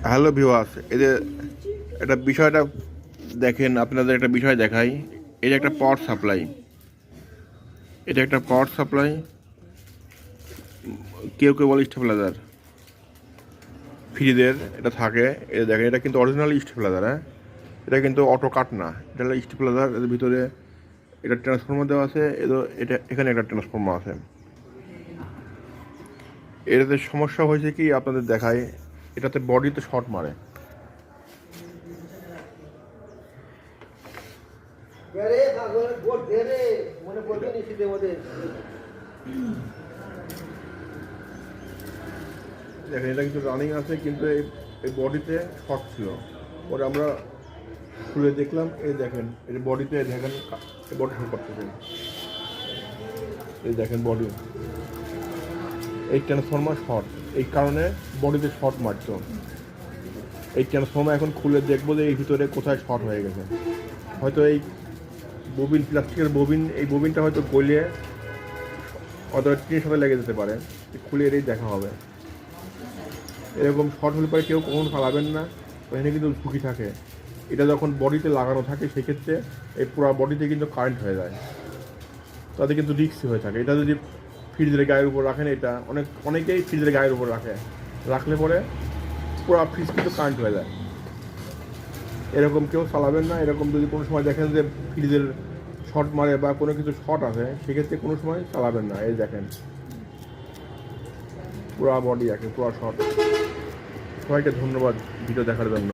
Hello viewers, এই যে এটা বিষয়টা দেখেন, আপনাদের একটা বিষয় দেখাই। এই যে একটা পাওয়ার সাপ্লাই, এটা একটা পাওয়ার সাপ্লাই, কেউ কেউ বলে স্টেবিলাইজার ফ্রিজের এটা থাকে। এটা দেখেন, এটা কিন্তু অরিজিনাল স্টেবিলাইজার। হ্যাঁ, এটা কিন্তু অটো কাট না, এটা হলো স্টেবিলাইজার। এর ভিতরে এটা ট্রান্সফর্মার দেওয়া আছে, এটা এখানে একটা ট্রান্সফর্মার আছে। এটাতে সমস্যা হয়েছে কি আপনাদের দেখায়, এটাতে বডিতে শর্ট মারে। দেখেন, এটা কিন্তু রানিং আছে, কিন্তু এই বডিতে শর্ট ছিল। পরে আমরা খুলে দেখলাম, এই দেখেন এই বডিতে দেখেন, এই বডি শর্ট করতেছে। এই দেখেন বডি, এই ট্রান্সফর্মার শর্ট, এই কারণে বডিতে শর্ট মারত। এই ট্রান্সফর্মার এখন খুলে দেখবো যে এই ভিতরে কোথায় শর্ট হয়ে গেছে। হয়তো এই ববিন, প্লাস্টিকের ববিন, এই ববিনটা হয়তো গলিয়ে অথবা টিনের সাথে লেগে যেতে পারে। খুলে এটাই দেখা হবে। এরকম শর্ট হলে পরে কেউ কখন ফালাবেন না, ওখানে কিন্তু ঝুঁকি থাকে। এটা যখন বডিতে লাগানো থাকে সেক্ষেত্রে এই পুরো বডিতে কিন্তু কারেন্ট হয়ে যায়, তাতে কিন্তু রিস্কই হয়ে থাকে। এটা যদি ফ্রিজের গায়ের উপর রাখেন, এটা অনেকেই ফ্রিজের গায়ের উপর রাখলে পরে পুরো ফ্রিজ কিন্তু কারেন্ট হয়ে যায়। এরকম কেউ চালাবেন না। এরকম যদি কোনো সময় দেখেন যে ফ্রিজের শর্ট মারে বা কোনো কিছু শর্ট আছে, সেক্ষেত্রে কোনো সময় চালাবেন না। এই দেখেন পুরো বডি আছে, পুরো শর্ট। সবাইকে ধন্যবাদ ভিডিও দেখার জন্য।